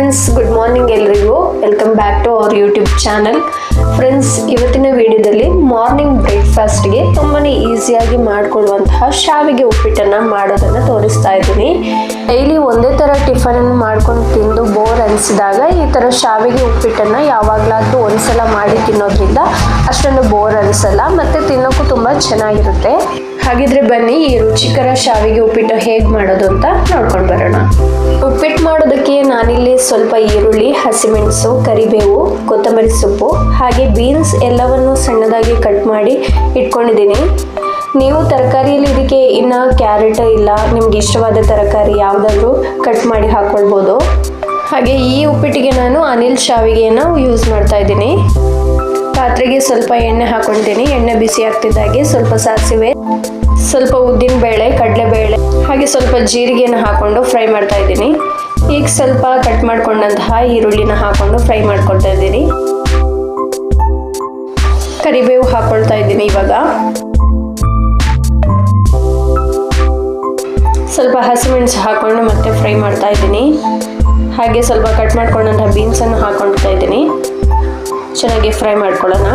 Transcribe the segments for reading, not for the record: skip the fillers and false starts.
Friends, good morning ಎಲ್ರಿಗೂ. Welcome back to our YouTube channel. Friends, ಇವತ್ತಿನ ವಿಡಿಯೋದಲ್ಲಿ morning ಬ್ರೇಕ್ಫಾಸ್ಟ್ಗೆ ತುಂಬಾ ಈಸಿಯಾಗಿ ಮಾಡಿಕೊಳ್ಳುವಂತಹ ಶಾವಿಗೆ ಉಪ್ಪಿಟ್ಟನ್ನು ಮಾಡೋದನ್ನು ತೋರಿಸ್ತಾ ಇದ್ದೀನಿ. ಡೈಲಿ ಒಂದೇ ಥರ ಟಿಫನನ್ನು ಮಾಡ್ಕೊಂಡು ತಿಂದು ಬೋರ್ ಅನಿಸಿದಾಗ ಈ ಥರ ಶಾವಿಗೆ ಉಪ್ಪಿಟ್ಟನ್ನು ಯಾವಾಗಲಾದರೂ ಒಂದ್ಸಲ ಮಾಡಿ ತಿನ್ನೋದ್ರಿಂದ ಅಷ್ಟೊಂದು ಬೋರ್ ಅನಿಸಲ್ಲ ಮತ್ತು ತಿನ್ನೋಕ್ಕೂ ತುಂಬ ಚೆನ್ನಾಗಿರುತ್ತೆ. ಹಾಗಿದ್ರೆ ಬನ್ನಿ ಈ ರುಚಿಕರ ಶಾವಿಗೆ ಉಪ್ಪಿಟ್ಟು ಹೇಗೆ ಮಾಡೋದು ಅಂತ ನೋಡ್ಕೊಂಡು ಬರೋಣ. ಉಪ್ಪಿಟ್ಟು ಮಾಡೋದಕ್ಕೆ ನಾನಿಲ್ಲಿ ಸ್ವಲ್ಪ ಈರುಳ್ಳಿ, ಹಸಿಮೆಣಸು, ಕರಿಬೇವು, ಕೊತ್ತಂಬರಿ ಸೊಪ್ಪು ಹಾಗೆ ಬೀನ್ಸ್ ಎಲ್ಲವನ್ನು ಸಣ್ಣದಾಗಿ ಕಟ್ ಮಾಡಿ ಇಟ್ಕೊಂಡಿದ್ದೀನಿ. ನೀವು ತರಕಾರಿಯಲ್ಲಿ ಇದಕ್ಕೆ ಇನ್ನು ಕ್ಯಾರೆಟ್ ಇಲ್ಲ ನಿಮ್ಗೆ ಇಷ್ಟವಾದ ತರಕಾರಿ ಯಾವುದಾದ್ರೂ ಕಟ್ ಮಾಡಿ ಹಾಕ್ಕೊಳ್ಬೋದು. ಹಾಗೆ ಈ ಉಪ್ಪಿಟ್ಟಿಗೆ ನಾನು ಅನಿಲ್ ಶಾವಿಗೆಯನ್ನು ಯೂಸ್ ಮಾಡ್ತಾ ಇದ್ದೀನಿ. ಪಾತ್ರೆಗೆ ಸ್ವಲ್ಪ ಎಣ್ಣೆ ಹಾಕೊಂಡಿದ್ದೀನಿ. ಎಣ್ಣೆ ಬಿಸಿ ಆಗ್ತಿದ್ದಾಗೆ ಸ್ವಲ್ಪ ಸಾಸಿವೆ, ಸ್ವಲ್ಪ ಉದ್ದಿನ ಬೇಳೆ, ಕಡಲೆಬೇಳೆ ಹಾಗೆ ಸ್ವಲ್ಪ ಜೀರಿಗೆಯನ್ನು ಹಾಕೊಂಡು ಫ್ರೈ ಮಾಡ್ತಾ ಇದ್ದೀನಿ. ಈಗ ಸ್ವಲ್ಪ ಕಟ್ ಮಾಡ್ಕೊಂಡಂತಹ ಈರುಳ್ಳಿನ ಹಾಕೊಂಡು ಫ್ರೈ ಮಾಡ್ಕೊಳ್ತಾ ಇದ್ದೀನಿ. ಕರಿಬೇವು ಹಾಕೊಳ್ತಾ ಇದ್ದೀನಿ. ಇವಾಗ ಸ್ವಲ್ಪ ಹಸಿಮೆಣಸು ಹಾಕೊಂಡು ಮತ್ತೆ ಫ್ರೈ ಮಾಡ್ತಾ ಇದ್ದೀನಿ. ಹಾಗೆ ಸ್ವಲ್ಪ ಕಟ್ ಮಾಡ್ಕೊಂಡಂತಹ ಬೀನ್ಸನ್ನು ಹಾಕೊಳ್ತಾ ಇದ್ದೀನಿ. ಚೆನ್ನಾಗಿ ಫ್ರೈ ಮಾಡ್ಕೊಳ್ಳೋಣ.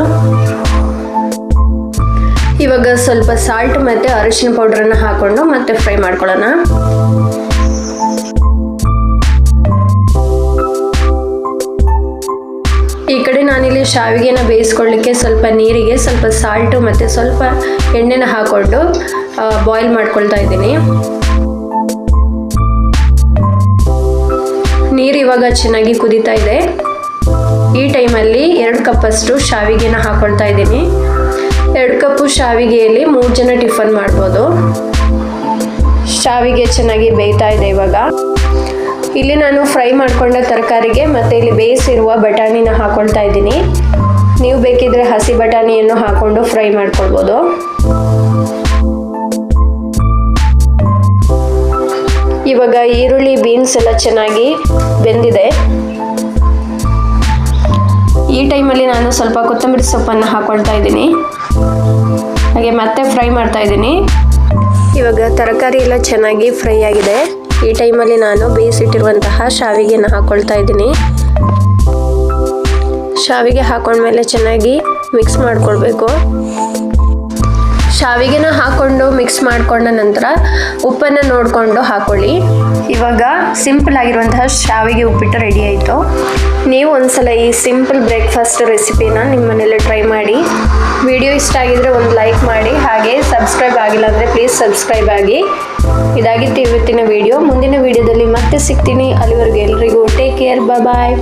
ಇವಾಗ ಸ್ವಲ್ಪ ಸಾಲ್ಟ್ ಮತ್ತು ಅರಿಶಿನ ಪೌಡ್ರನ್ನು ಹಾಕೊಂಡು ಮತ್ತೆ ಫ್ರೈ ಮಾಡ್ಕೊಳ್ಳೋಣ. ಈ ಕಡೆ ನಾನಿಲ್ಲಿ ಶಾವಿಗೆನ ಬೇಯಿಸ್ಕೊಳ್ಳಿಕ್ಕೆ ಸ್ವಲ್ಪ ನೀರಿಗೆ ಸ್ವಲ್ಪ ಸಾಲ್ಟು ಮತ್ತು ಸ್ವಲ್ಪ ಎಣ್ಣೆನ ಹಾಕೊಂಡು ಬಾಯ್ಲ್ ಮಾಡ್ಕೊಳ್ತಾ ಇದ್ದೀನಿ. ನೀರು ಇವಾಗ ಚೆನ್ನಾಗಿ ಕುದೀತಾ ಇದೆ. ಈ ಟೈಮಲ್ಲಿ 2 ಕಪ್ಪಷ್ಟು ಶಾವಿಗೆನ ಹಾಕೊಳ್ತಾ ಇದ್ದೀನಿ. 2 ಕಪ್ಪು ಶಾವಿಗೆಯಲ್ಲಿ 3 ಜನ ಟಿಫನ್ ಮಾಡ್ಬೋದು. ಶಾವಿಗೆ ಚೆನ್ನಾಗಿ ಬೇಯ್ತಾ ಇದೆ. ಇವಾಗ ಇಲ್ಲಿ ನಾನು ಫ್ರೈ ಮಾಡ್ಕೊಂಡ ತರಕಾರಿಗೆ ಮತ್ತು ಇಲ್ಲಿ ಬೇಯಿಸಿರುವ ಬಟಾಣಿನ ಹಾಕೊಳ್ತಾ ಇದ್ದೀನಿ. ನೀವು ಬೇಕಿದ್ರೆ ಹಸಿ ಬಟಾಣಿಯನ್ನು ಹಾಕೊಂಡು ಫ್ರೈ ಮಾಡ್ಕೊಳ್ಬೋದು. ಇವಾಗ ಈರುಳ್ಳಿ, ಬೀನ್ಸ್ ಎಲ್ಲ ಚೆನ್ನಾಗಿ ಬೆಂದಿದೆ. ಈ ಟೈಮಲ್ಲಿ ನಾನು ಸ್ವಲ್ಪ ಕೊತ್ತಂಬರಿ ಸೊಪ್ಪನ್ನು ಹಾಕೊಳ್ತಾ ಇದ್ದೀನಿ. ಹಾಗೆ ಮತ್ತೆ ಫ್ರೈ ಮಾಡ್ತಾ ಇದ್ದೀನಿ. ಇವಾಗ ತರಕಾರಿ ಎಲ್ಲ ಚೆನ್ನಾಗಿ ಫ್ರೈ ಆಗಿದೆ. ಈ ಟೈಮಲ್ಲಿ ನಾನು ಬೇಯಿಸಿಟ್ಟಿರುವಂತಹ ಶಾವಿಗೆನ ಹಾಕೊಳ್ತಾ ಇದ್ದೀನಿ. ಶಾವಿಗೆ ಹಾಕೊಂಡ್ಮೇಲೆ ಚೆನ್ನಾಗಿ ಮಿಕ್ಸ್ ಮಾಡ್ಕೊಳ್ಬೇಕು. ಶಾವಿಗೆನ ಹಾಕೊಂಡು ಮಿಕ್ಸ್ ಮಾಡಿಕೊಂಡ ನಂತರ ಉಪ್ಪನ್ನು ನೋಡಿಕೊಂಡು ಹಾಕೊಳ್ಳಿ. ಇವಾಗ ಸಿಂಪಲ್ ಆಗಿರುವಂತಹ ಶಾವಿಗೆ ಉಪ್ಪಿಟ್ಟು ರೆಡಿ ಆಯಿತು. ನೀವು ಒಂದ್ಸಲ ಈ ಸಿಂಪಲ್ ಬ್ರೇಕ್ಫಾಸ್ಟ್ ರೆಸಿಪಿನ ನಿಮ್ಮ ಮನೇಲಿ ಟ್ರೈ ಮಾಡಿ. ವಿಡಿಯೋ ಇಷ್ಟ ಆಗಿದ್ರೆ ಒಂದು ಲೈಕ್ ಮಾಡಿ. ಹಾಗೆ ಸಬ್ಸ್ಕ್ರೈಬ್ ಆಗಿಲ್ಲ ಅಂದರೆ ಪ್ಲೀಸ್ ಸಬ್ಸ್ಕ್ರೈಬ್ ಆಗಿ. ಇದಾಗಿತ್ತು ಇವತ್ತಿನ ವಿಡಿಯೋ. ಮುಂದಿನ ವಿಡಿಯೋದಲ್ಲಿ ಮತ್ತೆ ಸಿಗ್ತೀನಿ. ಅಲ್ಲಿವರೆಗೂ ಎಲ್ರಿಗೂ ಟೇಕ್ ಕೇರ್. ಬಾಯ್.